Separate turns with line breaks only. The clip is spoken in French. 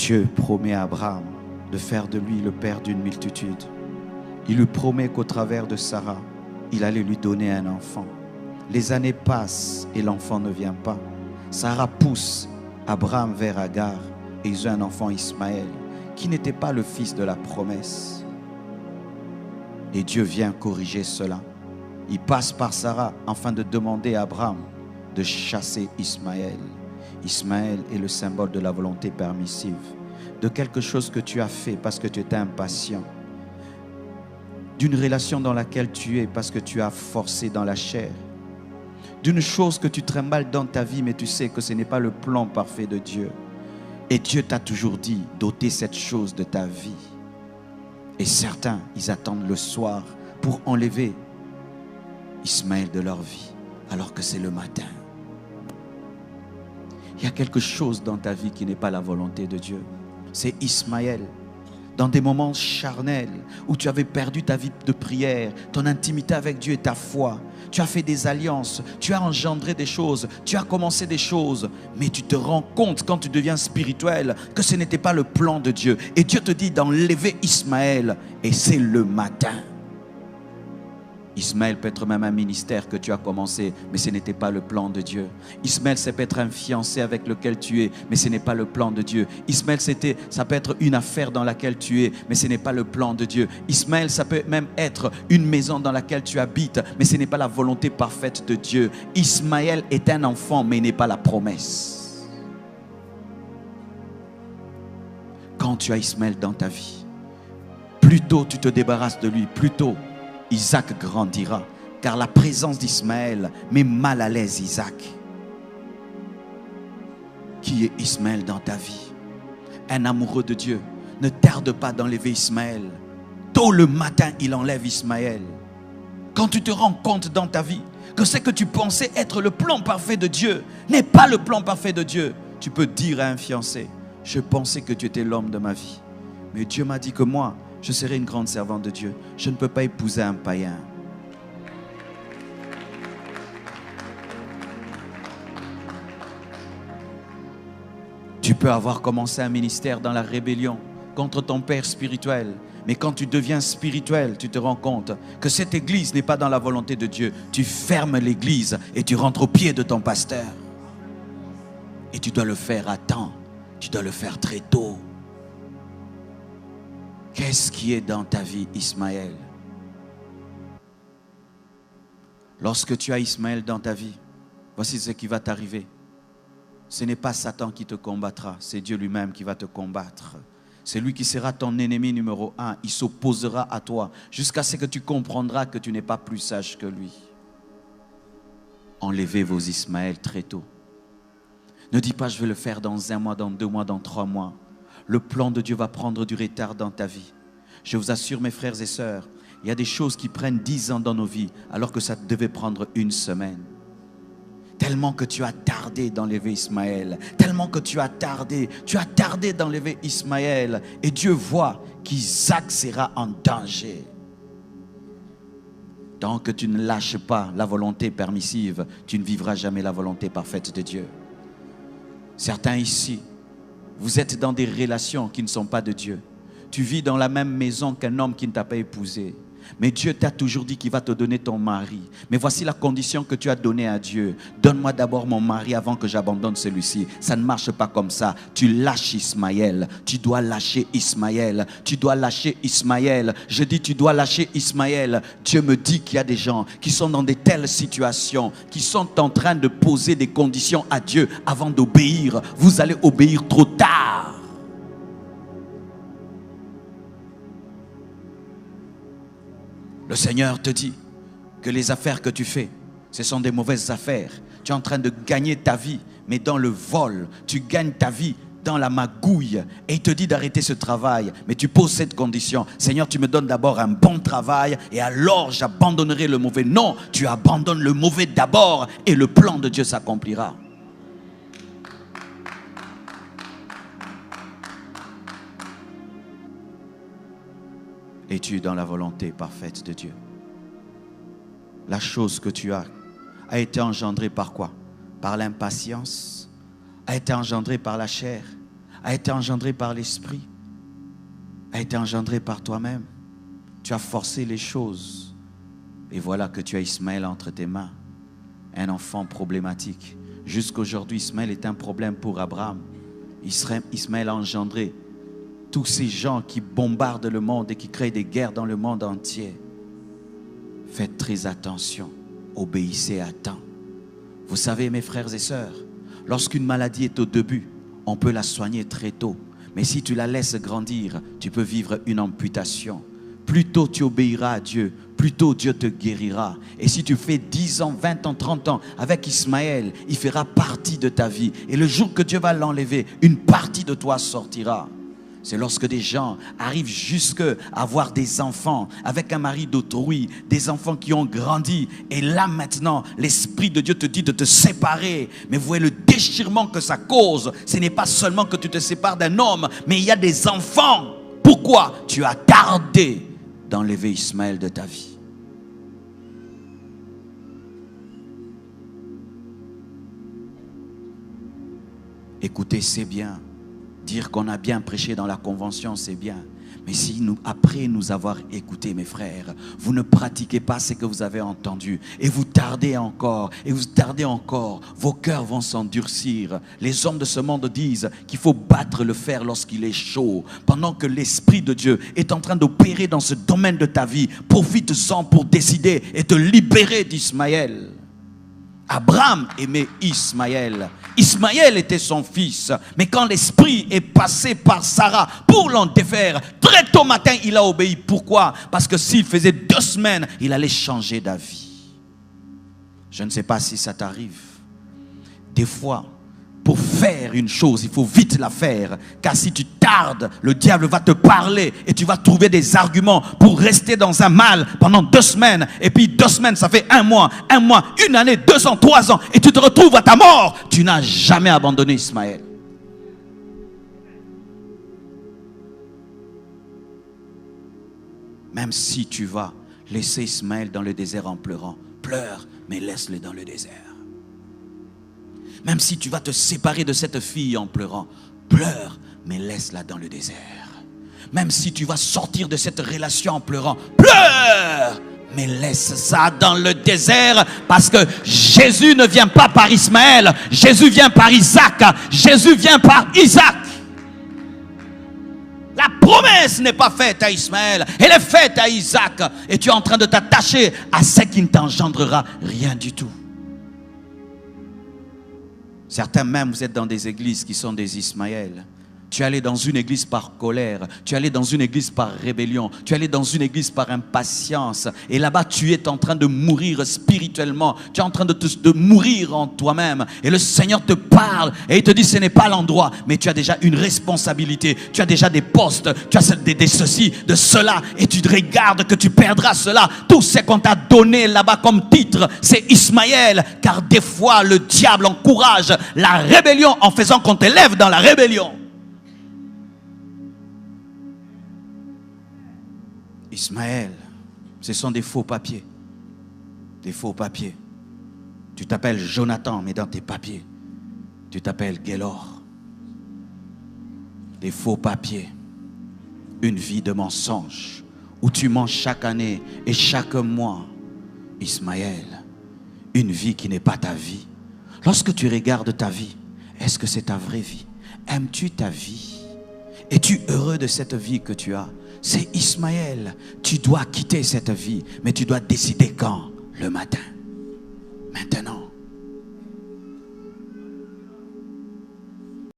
Dieu promet à Abraham de faire de lui le père d'une multitude. Il lui promet qu'au travers de Sarah, il allait lui donner un enfant. Les années passent et l'enfant ne vient pas. Sarah pousse Abraham vers Agar et ils ont un enfant, Ismaël, qui n'était pas le fils de la promesse. Et Dieu vient corriger cela. Il passe par Sarah afin de demander à Abraham de chasser Ismaël. Ismaël est le symbole de la volonté permissive, de quelque chose que tu as fait parce que tu étais impatient, d'une relation dans laquelle tu es parce que tu as forcé dans la chair, d'une chose que tu trimbales dans ta vie mais tu sais que ce n'est pas le plan parfait de Dieu. Et Dieu t'a toujours dit d'ôter cette chose de ta vie. Et certains, ils attendent le soir pour enlever Ismaël de leur vie, alors que c'est le matin. Il y a quelque chose dans ta vie qui n'est pas la volonté de Dieu. C'est Ismaël. Dans des moments charnels où tu avais perdu ta vie de prière, ton intimité avec Dieu et ta foi. Tu as fait des alliances, tu as engendré des choses, tu as commencé des choses, mais tu te rends compte quand tu deviens spirituel que ce n'était pas le plan de Dieu. Et Dieu te dit d'enlever Ismaël et c'est le matin. Ismaël peut être même un ministère que tu as commencé, mais ce n'était pas le plan de Dieu. Ismaël, ça peut être un fiancé avec lequel tu es, mais ce n'est pas le plan de Dieu. Ismaël, ça peut être une affaire dans laquelle tu es, mais ce n'est pas le plan de Dieu. Ismaël, ça peut même être une maison dans laquelle tu habites, mais ce n'est pas la volonté parfaite de Dieu. Ismaël est un enfant, mais il n'est pas la promesse. Quand tu as Ismaël dans ta vie, plus tôt tu te débarrasses de lui, plus tôt Isaac grandira, car la présence d'Ismaël met mal à l'aise Isaac. Qui est Ismaël dans ta vie? Un amoureux de Dieu ne tarde pas d'enlever Ismaël. Tôt le matin, il enlève Ismaël. Quand tu te rends compte dans ta vie que ce que tu pensais être le plan parfait de Dieu n'est pas le plan parfait de Dieu, tu peux dire à un fiancé: je pensais que tu étais l'homme de ma vie, mais Dieu m'a dit que moi, je serai une grande servante de Dieu. Je ne peux pas épouser un païen. Tu peux avoir commencé un ministère dans la rébellion contre ton père spirituel. Mais quand tu deviens spirituel, tu te rends compte que cette église n'est pas dans la volonté de Dieu. Tu fermes l'église et tu rentres au pied de ton pasteur. Et tu dois le faire à temps. Tu dois le faire très tôt. Qu'est-ce qui est dans ta vie, Ismaël? Lorsque tu as Ismaël dans ta vie, voici ce qui va t'arriver. Ce n'est pas Satan qui te combattra, c'est Dieu lui-même qui va te combattre. C'est lui qui sera ton ennemi numéro 1. Il s'opposera à toi jusqu'à ce que tu comprendras que tu n'es pas plus sage que lui. Enlevez vos Ismaël très tôt. Ne dis pas: je vais le faire dans 1 mois, dans 2 mois, dans 3 mois. Le plan de Dieu va prendre du retard dans ta vie. Je vous assure, mes frères et sœurs, il y a des choses qui prennent 10 ans dans nos vies, alors que ça devait prendre 1 semaine. Tellement que tu as tardé d'enlever Ismaël, tellement que tu as tardé d'enlever Ismaël, et Dieu voit qu'Isaac sera en danger. Tant que tu ne lâches pas la volonté permissive, tu ne vivras jamais la volonté parfaite de Dieu. Certains ici, vous êtes dans des relations qui ne sont pas de Dieu. Tu vis dans la même maison qu'un homme qui ne t'a pas épousé. Mais Dieu t'a toujours dit qu'il va te donner ton mari. Mais voici la condition que tu as donnée à Dieu. Donne-moi d'abord mon mari avant que j'abandonne celui-ci. Ça ne marche pas comme ça. Tu lâches Ismaël. Tu dois lâcher Ismaël. Tu dois lâcher Ismaël. Je dis tu dois lâcher Ismaël. Dieu me dit qu'il y a des gens qui sont dans de telles situations, qui sont en train de poser des conditions à Dieu avant d'obéir. Vous allez obéir trop tard. Le Seigneur te dit que les affaires que tu fais, ce sont des mauvaises affaires. Tu es en train de gagner ta vie, mais dans le vol. Tu gagnes ta vie dans la magouille. Et il te dit d'arrêter ce travail. Mais tu poses cette condition: Seigneur, tu me donnes d'abord un bon travail et alors j'abandonnerai le mauvais. Non, tu abandonnes le mauvais d'abord et le plan de Dieu s'accomplira. Es-tu dans la volonté parfaite de Dieu? La chose que tu as a été engendrée par quoi? Par l'impatience? A été engendrée par la chair? a été engendré par l'esprit, a été engendré par toi-même. Tu as forcé les choses. Et voilà que tu as Ismaël entre tes mains. Un enfant problématique. Jusqu'aujourd'hui, Ismaël est un problème pour Abraham. Ismaël a engendré tous ces gens qui bombardent le monde et qui créent des guerres dans le monde entier. Faites très attention. Obéissez à temps. Vous savez, mes frères et sœurs, lorsqu'une maladie est au début, on peut la soigner très tôt. Mais si tu la laisses grandir, tu peux vivre une amputation. Plus tôt tu obéiras à Dieu, plus tôt Dieu te guérira. Et si tu fais 10 ans, 20 ans, 30 ans avec Ismaël, il fera partie de ta vie. Et le jour que Dieu va l'enlever, une partie de toi sortira. C'est lorsque des gens arrivent jusqu'à avoir des enfants avec un mari d'autrui, des enfants qui ont grandi. Et là maintenant, l'Esprit de Dieu te dit de te séparer. Mais vous voyez le déchirement que ça cause. Ce n'est pas seulement que tu te sépares d'un homme, mais il y a des enfants. Pourquoi? Tu as tardé d'enlever Ismaël de ta vie. Écoutez, c'est bien. Dire qu'on a bien prêché dans la convention, c'est bien. Mais si nous, après nous avoir écoutés, mes frères, vous ne pratiquez pas ce que vous avez entendu et vous tardez encore, vos cœurs vont s'endurcir. Les hommes de ce monde disent qu'il faut battre le fer lorsqu'il est chaud. Pendant que l'Esprit de Dieu est en train d'opérer dans ce domaine de ta vie, profite-en pour décider et te libérer d'Ismaël. Abraham aimait Ismaël. Ismaël était son fils. Mais quand l'esprit est passé par Sarah pour l'en défaire, très tôt matin, il a obéi. Pourquoi? Parce que s'il faisait 2 semaines, il allait changer d'avis. Je ne sais pas si ça t'arrive. Des fois, pour faire une chose, il faut vite la faire. Car si tu tardes, le diable va te parler et tu vas trouver des arguments pour rester dans un mal pendant 2 semaines. Et puis 2 semaines, ça fait 1 mois, 1 année, 2 ans, 3 ans. Et tu te retrouves à ta mort. Tu n'as jamais abandonné Ismaël. Même si tu vas laisser Ismaël dans le désert en pleurant, pleure, mais laisse-le dans le désert. Même si tu vas te séparer de cette fille en pleurant, pleure, mais laisse-la dans le désert. Même si tu vas sortir de cette relation en pleurant, pleure, mais laisse ça dans le désert. Parce que Jésus ne vient pas par Ismaël, Jésus vient par Isaac. Jésus vient par Isaac. La promesse n'est pas faite à Ismaël, elle est faite à Isaac. Et tu es en train de t'attacher à ce qui ne t'engendrera rien du tout. Certains même, vous êtes dans des églises qui sont des Ismaël. Tu es allé dans une église par colère, tu es allé dans une église par rébellion, tu es allé dans une église par impatience. Et là-bas, tu es en train de mourir spirituellement, tu es en train de mourir en toi-même. Et le Seigneur te parle et il te dit, ce n'est pas l'endroit, mais tu as déjà une responsabilité, tu as déjà des postes, tu as des ceci, de cela, et tu te regardes que tu perdras cela. Tout ce qu'on t'a donné là-bas comme titre, c'est Ismaël. Car des fois, le diable encourage la rébellion en faisant qu'on t'élève dans la rébellion. Ismaël, ce sont des faux papiers. Des faux papiers. Tu t'appelles Jonathan, mais dans tes papiers, tu t'appelles Gélor. Des faux papiers. Une vie de mensonge où tu mens chaque année et chaque mois. Ismaël, une vie qui n'est pas ta vie. Lorsque tu regardes ta vie, est-ce que c'est ta vraie vie? Aimes-tu ta vie? Es-tu heureux de cette vie que tu as? C'est Ismaël. Tu dois quitter cette vie, mais tu dois décider quand? Le matin. Maintenant.